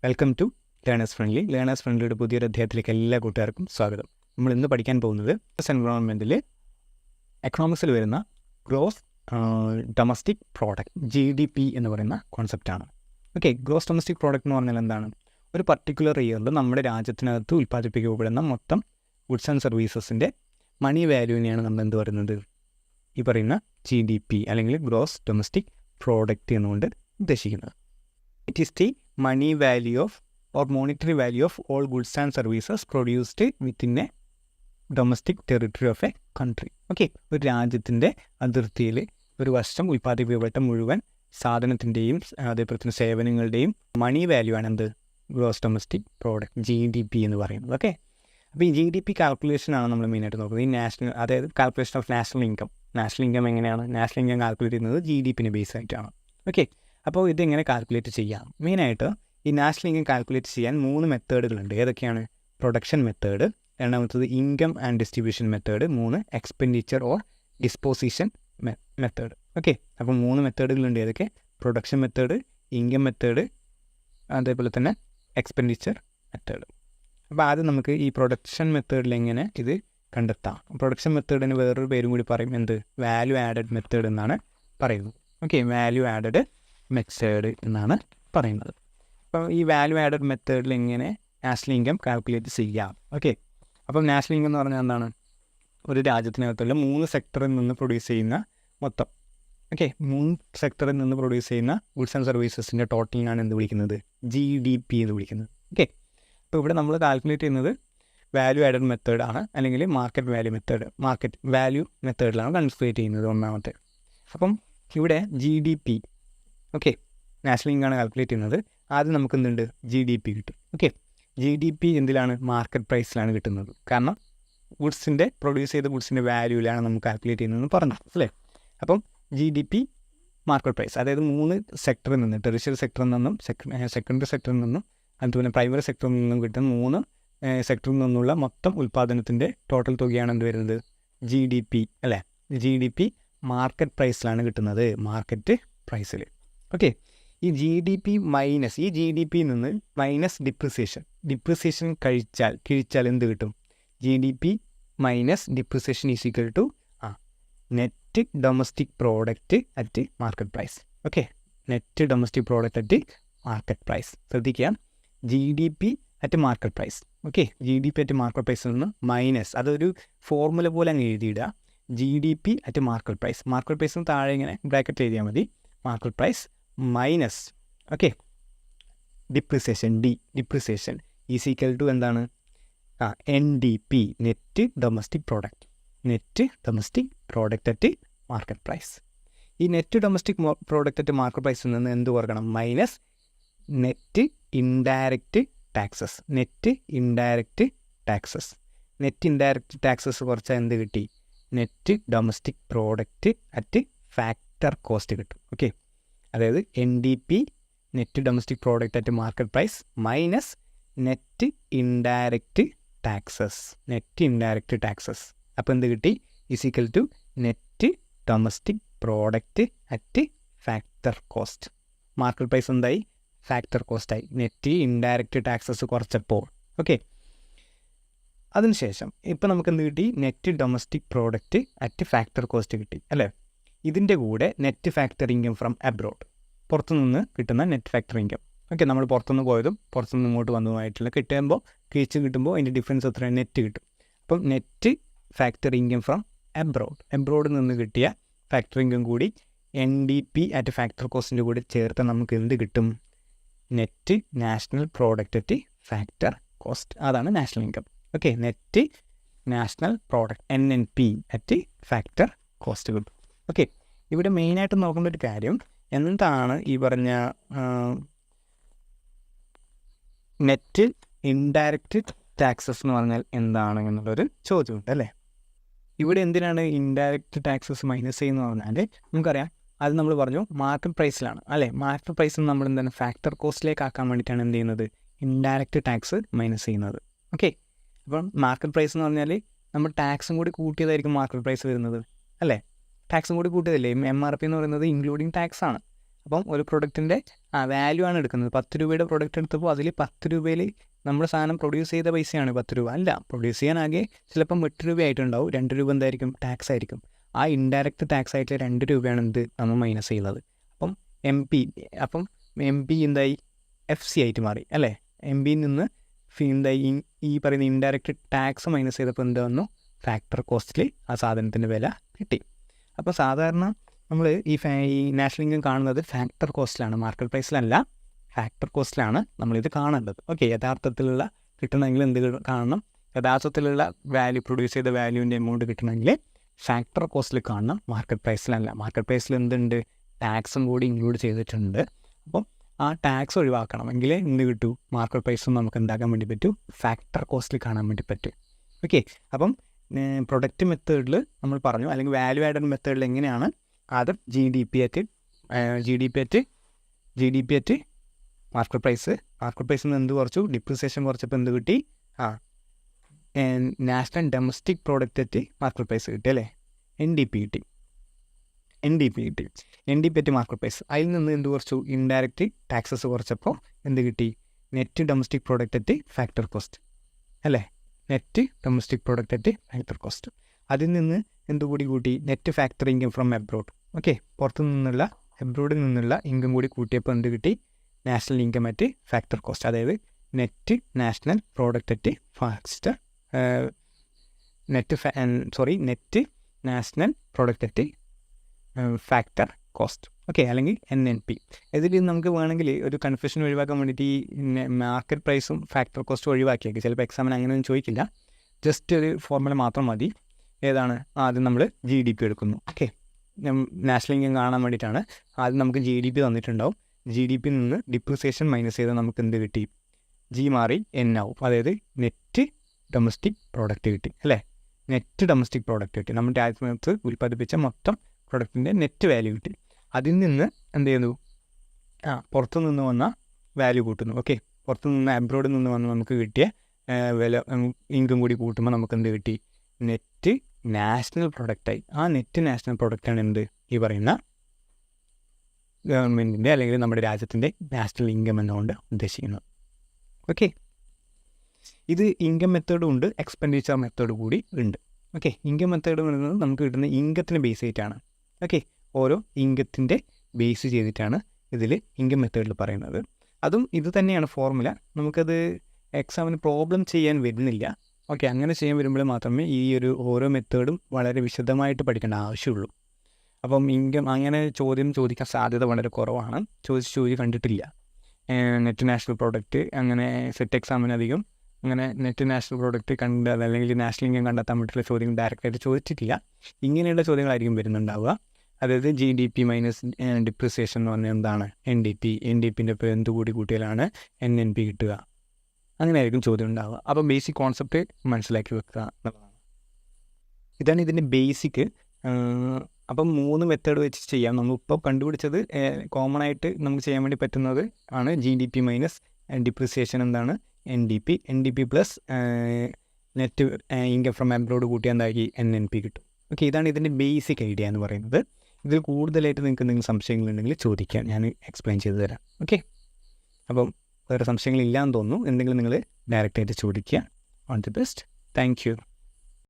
Welcome to learners ഫ്രണ്ട്ലിയുടെ പുതിയൊരു അധ്യായത്തിലേക്ക് എല്ലാ കൂട്ടുകാർക്കും സ്വാഗതം. നമ്മൾ ഇന്ന് പഠിക്കാൻ പോകുന്നത് എൻവയോൺമെൻറ്റിൽ എക്കണോമിക്സിൽ വരുന്ന ഗ്രോസ് ഡൊമസ്റ്റിക് പ്രോഡക്റ്റ് GDP എന്ന് പറയുന്ന കോൺസെപ്റ്റാണ്. ഓക്കെ, ഗ്രോസ് ഡൊമസ്റ്റിക് പ്രോഡക്റ്റ് എന്ന് പറഞ്ഞാൽ എന്താണ്? ഒരു പർട്ടിക്കുലർ ഇയറിൽ നമ്മുടെ രാജ്യത്തിനകത്ത് ഉൽപ്പാദിപ്പിക്കപ്പെടുന്ന മൊത്തം ഗുഡ്സ് ആൻഡ് സർവീസസിൻ്റെ മണി വാല്യൂവിനെയാണ് നമ്മൾ എന്ത് പറയുന്നത്? ഈ പറയുന്ന GDP അല്ലെങ്കിൽ ഗ്രോസ് ഡൊമസ്റ്റിക് പ്രോഡക്റ്റ് എന്നുകൊണ്ട് ഉദ്ദേശിക്കുന്നത്. It is the money value of or monetary value of all goods and services produced within a domestic territory of a country. Okay, ഒരു രാജ്യത്തിൻ്റെ അതിർത്തിയിൽ ഒരു വർഷം ഉൽപ്പാദിപ്പിക്കപ്പെട്ട മുഴുവൻ സാധനത്തിൻ്റെയും അതേപോലെ തന്നെ സേവനങ്ങളുടെയും മണി വാല്യൂ ആണ് എന്ത്? ഗ്രോസ് ഡൊമസ്റ്റിക് പ്രോഡക്റ്റ് GDP എന്ന് പറയുന്നത്. ഓക്കെ, അപ്പോൾ ഈ GDP കാൽക്കുലേഷനാണ് നമ്മൾ മെയിനായിട്ട് നോക്കുന്നത്. ഈ നാഷണൽ, അതായത് കാൽക്കുലേഷൻ ഓഫ് നാഷണൽ ഇൻകം എങ്ങനെയാണ്? നാഷണൽ ഇൻകം കാൽക്കുലേറ്റ് ചെയ്യുന്നത് GDPനെ ബേസ് ആയിട്ടാണ്. ഓക്കെ, അപ്പോൾ ഇതെങ്ങനെ കാൽക്കുലേറ്റ് ചെയ്യാം? മെയിനായിട്ട് ഈ നാഷണൽ ഇൻകം കാൽക്കുലേറ്റ് ചെയ്യാൻ 3 മെത്തേഡുകളുണ്ട്. ഏതൊക്കെയാണ്? പ്രൊഡക്ഷൻ മെത്തേഡ്, രണ്ടാമത്തത് income and distribution method, 3 expenditure or disposition method. Okay, അപ്പോൾ 3 മെത്തേഡുകളുണ്ട്. ഏതൊക്കെ? പ്രൊഡക്ഷൻ മെത്തേഡ്, ഇൻകം മെത്തേഡ്, അതേപോലെ തന്നെ എക്സ്പെൻഡിച്ചർ മെത്തേഡ്. അപ്പോൾ ആദ്യം നമുക്ക് ഈ പ്രൊഡക്ഷൻ മെത്തേഡിൽ എങ്ങനെ ഇത് കണ്ടെത്താം? പ്രൊഡക്ഷൻ മെത്തേഡിന് വേറൊരു പേരും കൂടി പറയും. എന്ത്? വാല്യൂ ആഡഡ് മെത്തേഡ് എന്നാണ് പറയുന്നത്. ഓക്കെ, വാല്യൂ ആഡഡ് മെത്തേഡ് എന്നാണ് പറയുന്നത്. അപ്പം ഈ വാല്യൂ ആഡഡ് മെത്തേഡിൽ എങ്ങനെ നാഷണൽ ഇൻകം കാൽക്കുലേറ്റ് ചെയ്യാം? ഓക്കെ, അപ്പം നാഷണൽ ഇൻകം എന്ന് പറഞ്ഞാൽ എന്താണ്? ഒരു രാജ്യത്തിനകത്തുള്ള 3 സെക്ടറിൽ നിന്ന് പ്രൊഡ്യൂസ് ചെയ്യുന്ന മൊത്തം, ഓക്കെ, 3 സെക്ടറിൽ നിന്ന് പ്രൊഡ്യൂസ് ചെയ്യുന്ന ഗുഡ്സ് ആൻഡ് സർവീസസിൻ്റെ ടോട്ടലിനാണ് എന്ത് വിളിക്കുന്നത്? GDP എന്ന് വിളിക്കുന്നത്. ഓക്കെ, അപ്പോൾ ഇവിടെ നമ്മൾ കാൽക്കുലേറ്റ് ചെയ്യുന്നത് വാല്യൂ ആഡഡ് മെത്തേഡാണ്, അല്ലെങ്കിൽ മാർക്കറ്റ് വാല്യൂ മെത്തേഡിലാണ് കാൽക്കുലേറ്റ് ചെയ്യുന്നത് ഒന്നാമത്തെ. അപ്പം ഇവിടെ GDP, ഓക്കെ, നാഷണൽ ഇൻകമാണ് കാൽക്കുലേറ്റ് ചെയ്യുന്നത്. ആദ്യം നമുക്ക് എന്തുണ്ട്? GDP കിട്ടും. Okay, GDP എന്തിലാണ്? മാർക്കറ്റ് പ്രൈസിലാണ് കിട്ടുന്നത്. കാരണം പ്രൊഡ്യൂസ് ചെയ്ത ഗുഡ്സിൻ്റെ വാല്യൂവിലാണ് നമുക്ക് കാൽക്കുലേറ്റ് ചെയ്യുന്നതെന്ന് പറഞ്ഞു അല്ലേ? അപ്പം GDP മാർക്കറ്റ് പ്രൈസ്, അതായത് 3 സെക്ടറിൽ നിന്ന്, ടെറിഷ്യറി സെക്ടറിൽ നിന്നും സെക്കൻഡറി സെക്ടറിൽ നിന്നും അതുപോലെ പ്രൈമറി സെക്ടറിൽ നിന്നും കിട്ടുന്ന 3 സെക്ടറിൽ നിന്നുള്ള മൊത്തം ഉൽപ്പാദനത്തിൻ്റെ ടോട്ടൽ തുകയാണ് എന്ത് വരുന്നത്? GDP അല്ലേ? GDP മാർക്കറ്റ് പ്രൈസിലാണ് കിട്ടുന്നത്, മാർക്കറ്റ് പ്രൈസിൽ. ഓക്കെ, ഈ GDP നിന്ന് മൈനസ് ഡിപ്രിസിയേഷൻ കിഴിച്ചാൽ എന്ത് കിട്ടും? GDP minus depreciation is equal to net domestic product at market price. Okay, net domestic product at market price. ശ്രദ്ധിക്കുക, GDP at market price. Okay, GDP at market പ്രൈസിൽ നിന്ന് minus, അതൊരു formula പോലെ അങ്ങ് എഴുതിയിടുക. GDP at market പ്രൈസിന് താഴെ ഇങ്ങനെ bracket എഴുതിയാൽ മതി. Market price minus, okay, depreciation is equal to എന്താണ്? NDP, net domestic product at market price. ഈ net domestic product at market പ്രൈസിൽ നിന്ന് എന്ത് കുറക്കണം? മൈനസ് നെറ്റ് ഇൻഡയറക്റ്റ് ടാക്സസ് കുറച്ചാൽ എന്ത് കിട്ടി? Net domestic product at factor cost കിട്ടും. ഓക്കെ, അതായത് NDP, net domestic product at market price minus net indirect taxes. അപ്പോൾ എന്ത് കിട്ടി? Is equal to net domestic product at factor cost. Market price എന്തായി? Factor കോസ്റ്റായി. നെറ്റ് ഇൻഡയറക്റ്റ് ടാക്സസ് കുറച്ചപ്പോൾ. Okay, അതിനുശേഷം ഇപ്പോൾ നമുക്ക് എന്ത് കിട്ടി? Net domestic product at factor cost കിട്ടി അല്ലേ? ഇതിൻ്റെ കൂടെ net factor income from abroad, പുറത്തുനിന്ന് കിട്ടുന്ന നെറ്റ് ഫാക്ടർ ഇൻകം. ഓക്കെ, നമ്മൾ പുറത്തുനിന്ന് പോയതും പുറത്തുനിന്ന് ഇങ്ങോട്ട് വന്നതുമായിട്ടുള്ള കിട്ടുമ്പോൾ അതിൻ്റെ ഡിഫറൻസ് എത്രയാണ്? നെറ്റ് കിട്ടും. അപ്പം നെറ്റ് ഫാക്ടർ ഇൻകം ഫ്രം അബ്രോഡിൽ നിന്ന് കിട്ടിയ ഫാക്ടർ ഇൻകം കൂടി NDP അറ്റ് ഫാക്ടർ കോസ്റ്റിൻ്റെ കൂടെ ചേർത്ത് നമുക്ക് എന്ത് കിട്ടും? Net national product at factor cost. അതാണ് national income. Okay, net national product NNP at factor cost കിട്ടും. ഓക്കെ, ഇവിടെ മെയിനായിട്ട് നോക്കേണ്ട ഒരു കാര്യം എന്താണ് ഈ പറഞ്ഞ നെറ്റ് ഇൻഡയറക്റ്റ് ടാക്സസ് എന്ന് പറഞ്ഞാൽ എന്താണ് എന്നുള്ളൊരു ചോദ്യമുണ്ട് അല്ലേ? ഇവിടെ എന്തിനാണ് ഇൻഡയറക്റ്റ് ടാക്സസ് മൈനസ് ചെയ്യുന്നത് പറഞ്ഞാൽ നമുക്കറിയാം, അത് നമ്മൾ പറഞ്ഞു മാർക്കറ്റ് പ്രൈസിലാണ് അല്ലേ? മാർക്കറ്റ് പ്രൈസിൽ നമ്മൾ എന്താണ് ഫാക്ടർ കോസ്റ്റിലേക്ക് ആക്കാൻ വേണ്ടിയിട്ടാണ് എന്ത് ചെയ്യുന്നത്? ഇൻഡയറക്റ്റ് ടാക്സ് മൈനസ് ചെയ്യുന്നത്. ഓക്കെ, അപ്പം മാർക്കറ്റ് പ്രൈസ് എന്ന് പറഞ്ഞാൽ നമ്മൾ ടാക്സും കൂടി കൂട്ടിയതായിരിക്കും മാർക്കറ്റ് പ്രൈസ് വരുന്നത് അല്ലേ? ടാക്സും കൂടി കൂട്ടിയതല്ലേ? MRP എന്ന് പറയുന്നത് ഇൻക്ലൂഡിങ് ടാക്സ് ആണ്. അപ്പം ഒരു പ്രൊഡക്റ്റിൻ്റെ വാല്യൂ ആണ് എടുക്കുന്നത്. 10 രൂപയുടെ പ്രൊഡക്റ്റ് എടുത്തപ്പോൾ അതിൽ 10 രൂപയിൽ നമ്മുടെ സാധനം പ്രൊഡ്യൂസ് ചെയ്ത പൈസയാണ് 10 രൂപ. അല്ല, പ്രൊഡ്യൂസ് ചെയ്യാനാകെ ചിലപ്പം 8 രൂപ ആയിട്ടുണ്ടാവും. 2 രൂപ എന്തായിരിക്കും? ടാക്സ് ആയിരിക്കും. ആ ഇൻഡയറക്റ്റ് ടാക്സ് ആയിട്ടുള്ള 2 രൂപയാണ് നമ്മൾ മൈനസ് ചെയ്യുന്നത്. അപ്പം എം പി എന്തായി? FC ആയിട്ട് മാറി അല്ലേ? എം പിയിൽ നിന്ന് എന്തായി? ഈ പറയുന്ന ഇൻഡയറക്റ്റ് ടാക്സ് മൈനസ് ചെയ്തപ്പോൾ എന്ത് വന്നു? ഫാക്ടർ കോസ്റ്റിൽ ആ സാധനത്തിൻ്റെ വില കിട്ടി. അപ്പോൾ സാധാരണ നമ്മൾ ഈ നാഷണൽ ഇൻകം കാണുന്നത് ഫാക്ടർ കോസ്റ്റിലാണ്, മാർക്കറ്റ് പ്രൈസിലല്ല, ഫാക്ടർ കോസ്റ്റിലാണ് നമ്മളിത് കാണേണ്ടത്. ഓക്കെ, യഥാർത്ഥത്തിലുള്ള കിട്ടണമെങ്കിൽ എന്ത് കാണണം? യഥാർത്ഥത്തിലുള്ള വാല്യൂ, പ്രൊഡ്യൂസ് ചെയ്ത വാല്യൂവിൻ്റെ എമൗണ്ട് കിട്ടണമെങ്കിൽ ഫാക്ടർ കോസ്റ്റിൽ കാണണം, മാർക്കറ്റ് പ്രൈസിലല്ല. മാർക്കറ്റ് പ്രൈസിൽ എന്തുണ്ട്? ടാക്സും കൂടി ഇൻക്ലൂഡ് ചെയ്തിട്ടുണ്ട്. അപ്പം ആ ടാക്സ് ഒഴിവാക്കണമെങ്കിൽ എന്ത് കിട്ടും? മാർക്കറ്റ് പ്രൈസും നമുക്ക് എന്താക്കാൻ വേണ്ടി പറ്റും? ഫാക്ടർ കോസ്റ്റിൽ കാണാൻ വേണ്ടി പറ്റും. ഓക്കെ, അപ്പം പ്രൊഡക്റ്റ് മെത്തേഡിൽ നമ്മൾ പറഞ്ഞു, അല്ലെങ്കിൽ വാല്യൂ ആഡഡ് മെത്തേഡിൽ എങ്ങനെയാണ് ആദ്യം G D P at market പ്രൈസിൽ നിന്ന് എന്ത് കുറച്ചു? ഡിപ്രിസിയേഷൻ കുറച്ചപ്പോൾ എന്ത് കിട്ടി? National domestic product at market price കിട്ടി അല്ലേ? NDP കിട്ടി അറ്റ് മാർക്കറ്റ് പ്രൈസ്. അതിൽ നിന്ന് എന്ത് കുറച്ചു? ഇൻഡയറക്റ്റ് ടാക്സസ് കുറച്ചപ്പോൾ എന്ത് കിട്ടി? Net domestic product at factor cost അല്ലേ? Net domestic product at factor cost. അതിൽ നിന്ന് എന്തുകൂടി കൂട്ടി? Net factor income from abroad. Okay, എബ്രോഡിൽ നിന്നുള്ള ഇൻകം കൂടി കൂട്ടിയപ്പോൾ എന്ത് കിട്ടി? National income at factor cost. അതായത് net national product at net national product at factor cost. Okay, അല്ലെങ്കിൽ NNP. ഇതിൽ നമുക്ക് വേണമെങ്കിൽ ഒരു കൺഫ്യൂഷൻ ഒഴിവാക്കാൻ വേണ്ടിയിട്ട് ഈ മാർക്കറ്റ് പ്രൈസും ഫാക്ടർ കോസ്റ്റും ഒഴിവാക്കിയേക്ക്. ചിലപ്പോൾ എക്സാമിന് അങ്ങനെയൊന്നും ചോദിക്കില്ല, ജസ്റ്റ് ഒരു ഫോർമുല മാത്രം മതി. ഏതാണ്? ആദ്യം നമ്മൾ GDP എടുക്കുന്നു. ഓക്കെ, നാഷണൽ ഇൻകം കാണാൻ വേണ്ടിയിട്ടാണ്. ആദ്യം നമുക്ക് GDP തന്നിട്ടുണ്ടാവും. GDP നിന്ന് ഡിപ്രിസിയേഷൻ മൈനസ് ചെയ്താൽ നമുക്ക് എന്ത് കിട്ടി? G മാറി N ആവും. അതായത് നെറ്റ് ഡൊമസ്റ്റിക് പ്രോഡക്റ്റ് കിട്ടി അല്ലേ? നെറ്റ് ഡൊമസ്റ്റിക് പ്രോഡക്റ്റ് കിട്ടി. നമ്മൾ രാജ്യത്ത് ഉൽപ്പാദിപ്പിച്ച മൊത്തം പ്രൊഡക്റ്റിൻ്റെ നെറ്റ് വാല്യൂ കിട്ടി. അതിൽ നിന്ന് എന്ത് ചെയ്യുന്നു? പുറത്തു നിന്ന് വന്ന വാല്യൂ കൂട്ടുന്നു. ഓക്കെ, പുറത്തു നിന്ന് അബ്രോഡിൽ നിന്ന് വന്ന് നമുക്ക് കിട്ടിയ വില ഇൻകം കൂടി കൂട്ടുമ്പോൾ നമുക്ക് എന്ത് കിട്ടി? നെറ്റ് നാഷണൽ പ്രൊഡക്റ്റായി. ആ നെറ്റ് നാഷണൽ പ്രൊഡക്റ്റാണ് എന്ത്? ഈ പറയുന്ന ഗവൺമെൻറ്റിൻ്റെ അല്ലെങ്കിൽ നമ്മുടെ രാജ്യത്തിൻ്റെ നാഷണൽ ഇൻകം എന്നുകൊണ്ട് ഉദ്ദേശിക്കുന്നത്. ഓക്കെ, ഇത് ഇൻകം മെത്തേഡും ഉണ്ട്, എക്സ്പെൻഡിച്ചർ മെത്തേഡ് കൂടി ഉണ്ട്. ഓക്കെ, ഇൻകം മെത്തേഡ് പറയുന്നത് നമുക്ക് കിട്ടുന്ന ഇൻകത്തിന് ബേസ് ചെയ്തിട്ടാണ്. ഓക്കെ, ഓരോ ഇൻകത്തിൻ്റെ ബേസ് ചെയ്തിട്ടാണ് ഇതിൽ ഇൻകം മെത്തേഡിൽ പറയുന്നത്. അതും ഇത് തന്നെയാണ് ഫോർമുല. നമുക്കത് എക്സാമിന് പ്രോബ്ലം ചെയ്യാൻ വരുന്നില്ല. ഓക്കെ, അങ്ങനെ ചെയ്യാൻ വരുമ്പോൾ മാത്രമേ ഈ ഒരു ഓരോ മെത്തേഡും വളരെ വിശദമായിട്ട് പഠിക്കേണ്ട ആവശ്യമുള്ളൂ. അപ്പം ഇൻകം അങ്ങനെ ചോദിക്കാൻ സാധ്യത വളരെ കുറവാണ്. ചോദിച്ച് കണ്ടിട്ടില്ല. നെറ്റ് നാഷണൽ പ്രോഡക്റ്റ് അങ്ങനെ സെറ്റ് എക്സാമിനധികം അങ്ങനെ നെറ്റ് നാഷണൽ പ്രോഡക്റ്റ് അല്ലെങ്കിൽ നാഷണൽ ഇൻകം കണ്ടെത്താൻ വേണ്ടിയിട്ടുള്ള ചോദ്യങ്ങൾ ഡയറക്റ്റായിട്ട് ചോദിച്ചിട്ടില്ല. ഇങ്ങനെയുള്ള ചോദ്യങ്ങളായിരിക്കും വരുന്നുണ്ടാവുക. അതായത് GDP മൈനസ് ഡിപ്രിസിയേഷൻ എന്ന് പറഞ്ഞാൽ എന്താണ്? NDPൻ്റെ ഇപ്പോൾ എന്തുകൂടി കൂട്ടിയാലാണ് NNP കിട്ടുക? അങ്ങനെയായിരിക്കും ചോദ്യം ഉണ്ടാവുക. അപ്പോൾ ബേസിക് കോൺസെപ്റ്റ് മനസ്സിലാക്കി വെക്കുക എന്നുള്ളതാണ്. ഇതാണ് ഇതിൻ്റെ ബേസിക്. അപ്പം 3 മെത്തേഡ് വെച്ച് ചെയ്യാം. നമ്മളിപ്പോൾ കണ്ടുപിടിച്ചത് കോമൺ ആയിട്ട് നമുക്ക് ചെയ്യാൻ വേണ്ടി പറ്റുന്നത് ആണ് GDP മൈനസ് ഡിപ്രിസിയേഷൻ എന്താണ്? NDP plus net income from abroad കൂട്ടിയാൽ എന്താക്കി? NNP കിട്ടും. ഓക്കെ, ഇതാണ് ഇതിൻ്റെ ബേസിക് ഐഡിയ എന്ന് പറയുന്നത്. ഇതിൽ കൂടുതലായിട്ട് നിങ്ങൾക്ക് എന്തെങ്കിലും സംശയങ്ങളുണ്ടെങ്കിൽ ചോദിക്കാം, ഞാൻ എക്സ്പ്ലെയിൻ ചെയ്ത് തരാം. ഓക്കെ, അപ്പം വേറെ സംശയങ്ങളില്ലാന്ന് തോന്നുന്നു. എന്തെങ്കിലും നിങ്ങൾ ഡയറക്റ്റായിട്ട് ചോദിക്കുക. All the best. Thank you.